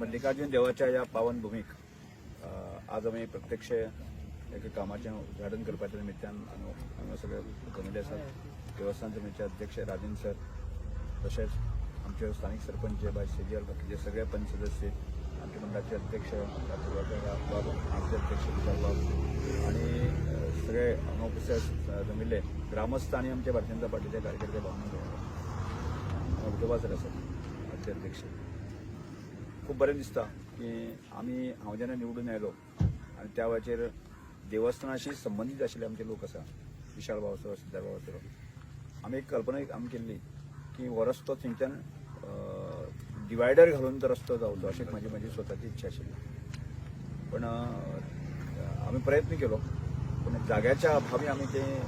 मल्लिकार्जुन देवाच्या ह्या पावन भूमीक आज आमी प्रत्यक्ष एका कामाचें उद्घाटन करपाच्या निमित्तान हांगा सगळे जमिल्ले आसात. देवस्थान समितीचे अध्यक्ष राजेंद्र सर, तशेंच आमचे स्थानिक सरपंच भाई सेजियल, बाकीचे सगळे पंच सदस्य, आमच्या मंडळाचे अध्यक्ष बाबू, आमचे अध्यक्ष विशाल बाबू आणि सगळे हांगा उपस्थित जमिल्ले ग्रामस्थ आणि आमचे भारतीय जनता पार्टीचे कार्यकर्ते भावना विठोबा सर आसात आमचे अध्यक्ष. खूप बरें दिसता की हांव जेन्ना निवडून आयलो आनी त्या वेळाचेर देवस्थानाशी संबंधीत आशिल्ले आमचे लोक आसा, विशाल भाव सर, सिद्धार्थ भाव सर, आमी एक कल्पना केल्ली की हो रस्तो थंयच्यान डिवायडर घालून तो रस्तो जावचो अशी म्हजी स्वताची इच्छा आशिल्ली. पण आमी प्रयत्न केलो, पण जाग्याच्या अभावी आमी तें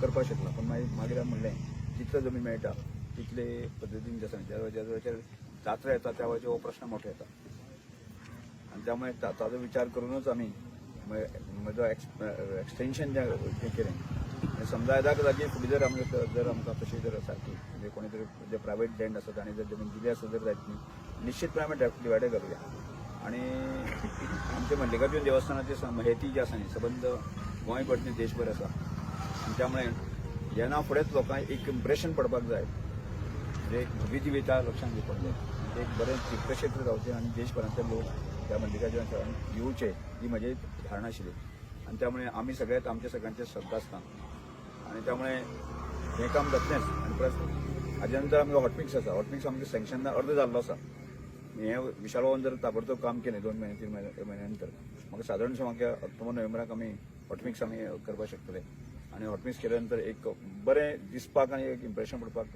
करपाक शकना. पण मागीर म्हणलें जितलो जमीन मेळटा तितले पद्दतीन जे आसा ज्या वेळाचेर जात्रा येता त्या वेळाचेर हो प्रश्न मोठो येता आनी त्यामुळे ताचो विचार करूनच आमी म्हजो एक्सटेन्शन जें केलें. आनी समजा येदाक जागी फुडें जर आमकां तशी जर सारकी म्हणजे कोणी तरी जे प्रायवेट लँड आसा ताणी जर जमीन दिली आसत जर जायत न्ही, निश्चितपणे डिवायडर घालुया. आणि आमचे मल्लिकार्जुन देवस्थानाचे म्हायती जी आसा न्ही संबंध गोंयभर न्ही देशभर आसा. आनी त्यामुळे जेन्ना फुडेंच लोकांक एक इम्प्रेशन पडपाक जाय, म्हणजे विधिविता लक्षांत घेवपाक जाय, एक बरें तीर्थक्षेत्र जावचें आनी देशभरांतले लोक त्या मल्लिकार्जुन येवचे ही म्हजी धारणा आशिल्ली. आनी त्यामुळे आमी सगळ्यात आमच्या सगळ्यांचे श्रद्धास्थान आनी त्यामुळे हें काम जातलेंच. आनी प्लस हाजे नंतर आमकां हॉटमिक्स आसा. हॉटमिक्स आमच्या सँक्शनाक अर्द जाल्लो आसा. हें विशाल भावान जर ताबडतोब काम केलें 2 महिने 3 महिन्या नंतर म्हाका सादारणशें म्हाका ऑक्टोबर नोव्हेंबराक आमी हॉटमिक्स आमी करपाक शकतले. आनी हॉटमिक्स केल्या नंतर एक बरें दिसपाक आनी एक इम्प्रेशन पडपाक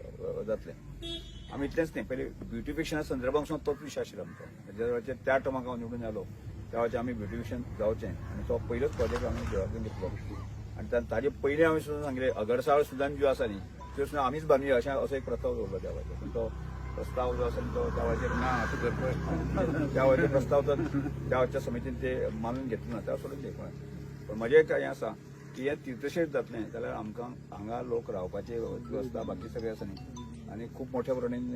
जातलें. आमी इतलेंच न्ही, पयलीं ब्युटिफिकेशना संदर्भांत सुद्दां तोच विशय आशिल्लो आमचो. ज्या वेळाचेर त्या टायमाक हांव निवडून आयलो त्या वेळाचेर आमी ब्युटिफिकेशन जावचें आनी तो पयलोच प्रोजेक्ट आमी देवाकडे घेतलो. आनी ताजे पयलीं हांवें सुद्दां सांगलें अगरसाळ सुद्दां ज्यो आसा न्ही त्यो सुद्दां आमीच बांदुया असो एक प्रस्ताव दवरलो त्या वेळाचेर. पण तो प्रस्ताव जो आसा तो त्या वेळाचेर ना असो करपय त्या वेळाचेर प्रस्ताव तर त्या वेळच्या समितीन ते मानून घेतलो ना, त्या सोडून ते. पण म्हजें एक हें आसा की हें तीर्थक्षेत्र जातलें जाल्यार आमकां हांगा लोक रावपाची वेवस्था बाकी सगळें आसा न्ही आनी खूब मोठ्या प्रमाणेन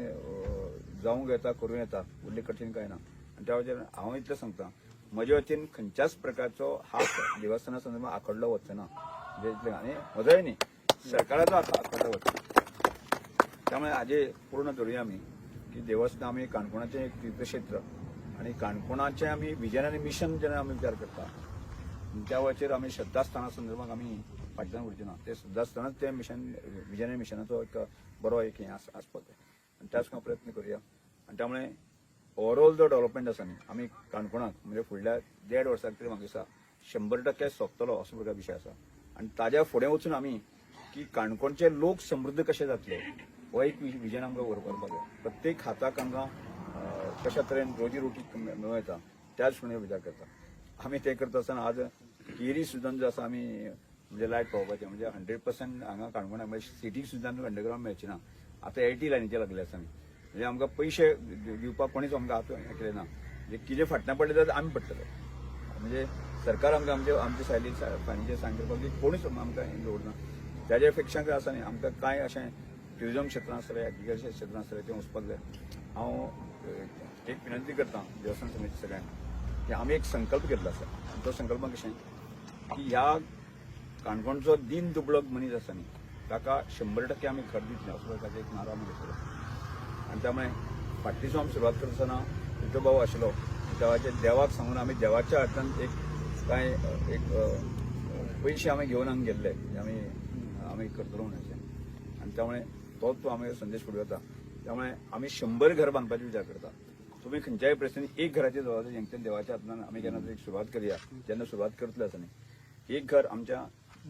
जावंक येता, करूं येता, व्हडली कठीण कांय ना. आनी त्या वेळाचेर हांव इतलें सांगता, म्हजे वतीन खंयच्याच प्रकारचो हात देवस्थाना संदर्भात आकडलो वचचो ना. म्हणजे इतलें आनी म्हजोय न्ही, सरकाराचो आकडलो वचचो. त्यामुळे हाजे पूर्ण धरुया आमी की देवस्थान आमी काणकोणाचें एक तीर्थक्षेत्र आनी काणकोणाचें आमी विजन आनी मिशन जेन्ना आमी विचार करता त्या वेळाचेर आमी श्रद्धास्थाना संदर्भात आमी फाटल्यान उरचे ना. ते श्रद्धास्थानाच ते मिशन विजन आनी मिशनाचो एक बरो एक हें आसपाक जाय आनी त्याच प्रयत्न करुया. आनी त्यामुळे ओवरऑल जो डेव्हलपमेंट आसा न्ही आमी काणकोणाक म्हणजे फुडल्या 1.5 वर्साक तरी म्हाका दिसता 100% सोंपतलो असो प्रकार विशय आसा. आनी ताज्या फुडें वचून आमी की काणकोणचे लोक समृद्ध कशे जातले हो एक विजन आमकां व्हरपाक जाय. प्रत्येक हाताक हांगा कशा तरेन रोजी रोटी मेळूं येता त्याच फुडें विचार करता. आमी ते करता आसतना आज केरी सुद्दां जो आसा आमी म्हणजे लायट पावोवपाचें म्हणजे 100% हांगा काणकोणाक म्हणजे सिटीक सुद्दां अंडरग्रावंड मेळची ना. आतां LT लायनीचे लागले आसा म्हणजे आमकां पयशे दिवपाक कोणीच आमकां हात केले ना. म्हणजे कितें फाटल्यान पडलें जाल्यार आमी पडटले. म्हणजे सरकार आमकां आमचे फायनीचे सांग करपाक की कोणूच आमकां हें दवरना. त्याच्या पेक्षा काय आसा न्ही आमकां कांय अशें ट्युरिजम क्षेत्रांत आसतलें, एग्रीकल्चर क्षेत्रांत आसतलें तें वचपाक जाय. हांव एक विनंती करता देवस्थान समिती सगळ्यांक की आमी एक संकल्प घेतलो आसा. तो संकल्प कशें की ह्या काणकोणचो दिन दुबळो मनीस आसा न्ही ताका 100% आमी घर दितले असो प्रकारचो एक नारो आमी घेतलो. आनी त्यामुळे फाटली दिसा आमी सुरवात करता आसतना विठो भाव आशिल्लो देवाच्या देवाक सांगून आमी देवाच्या हातान एक कांय एक पयशे आमी घेवन हांगा गेल्ले आमी करतलो म्हणून अशें. आनी त्यामुळे तोच तो आमी संदेश फुडें वता. त्यामुळे आमी 100 घर बांदपाचो विचार करता. तुम्ही खंयच्याय परिस्थितीत एक घराची जबाबदारी जेंच्या देवाच्या हातान आमी जेन्ना सुरवात करूया जेन्ना सुरवात करतले आसा न्ही एक घर आमच्या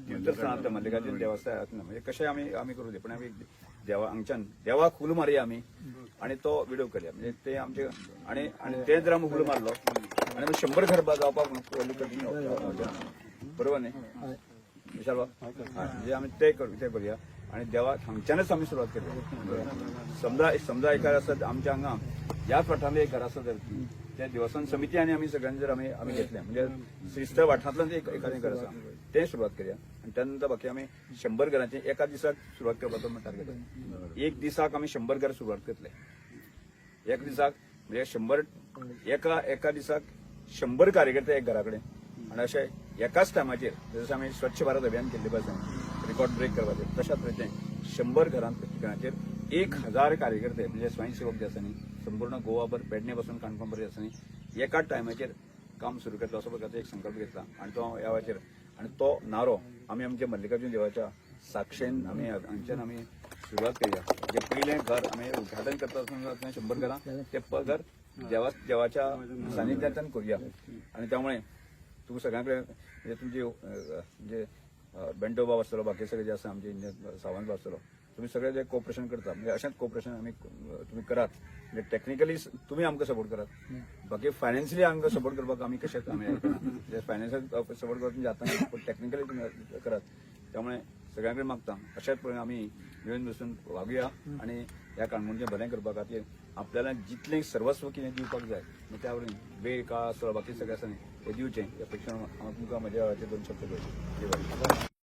तीर्थस्थानांतल्या मल्लिकार्जुन देवस्थानांतल्यान म्हणजे कशें आमी करूं दे पण आमी देवा हांगच्यान देवाक फूल मारया आमी आनी तो विडो करया. म्हणजे ते आमचे आनी ते जर आमी फूल मारलो आनी 100 घर जावपाक व्हडली कठीण बरोबर न्ही विशाल बाब. म्हणजे आमी ते करूया आनी देवाक हांगच्यानच आमी सुरवात करया. समजा एका आसत आमच्या हांगा ह्याच वाठारांतलें एक घर आसा जर ते देवस्थान समिती आनी आमी सगळ्यांनी जर आमी घेतलें म्हणजे श्रीस्थ वाठारांतल्यान एखादें घर आसा तें सुरवात करया. आनी त्या नंतर बाकी आमी 100 घरांची एका दिसाक सुरवात करपाचो टार्गेट. एक दिसाक आमी 100 घर सुरवात करतले. एक दिसाक म्हणजे 100 एका दिसाक 100 कार्यकर्ते एक घरा कडेन आनी अशें एकाच टायमाचेर जशें आमी स्वच्छ भारत अभियान केल्ले पासून रिकॉर्ड ब्रेक करपाचें तशाच तरेचें 100 घरां ठिकाणाचेर 1000 कार्यकर्ते म्हणजे स्वयंसेवक जे आसा न्ही संपूर्ण गोवाभर पेडणे पासून काणकोण पर्यंत आसा न्ही एकाच टायमाचेर काम सुरू करतलो असो प्रकारचो एक संकल्प घेतला आनी तो ह्या वेळाचेर आनी तो नारो आमी आमच्या मल्लिकार्जुन देवाच्या साक्षेन आमी हांगच्यान आमी सुरवात केल्या जे पयलें घर आमी उद्घाटन करता आसतना 100 घरां ते घर देवाच्या सानिध्यांतल्यान करूया आनी त्यामुळे तुमकां सगळ्यां कडेन म्हणजे तुमचे म्हणजे बेंटो बाब आसतलो बाकी सगळे जे आसा आमचे सावंत बाब आसतलो तुम्ही सगळे जे कोऑपरेशन करता म्हणजे अशेंच कोऑपरेशन आमी तुम्ही करात म्हणजे टेक्निकली तुम्ही आमकां सपोर्ट करात बाकी फायनान्शियली आमकां सपोर्ट करपाक आमी कशें आमी फायनान्शियल सपोर्ट करपाक जाता नाही पण टेक्निकली तुम्ही करात त्यामुळे सगळ्यांकडे मागता अशाच प्रकारे आमी मिळून बसून वागुया आणि ह्या काणकोणचें बरें करपा खातीर आपल्याला जितलें सर्वस्व कितें दिवपाक जाय त्या वरवीं वेळ काळ आसलो बाकी सगळें आसा न्ही ते दिवचें हे पेक्षा हांव तुमकां म्हज्या वेळाचेर 2 शब्द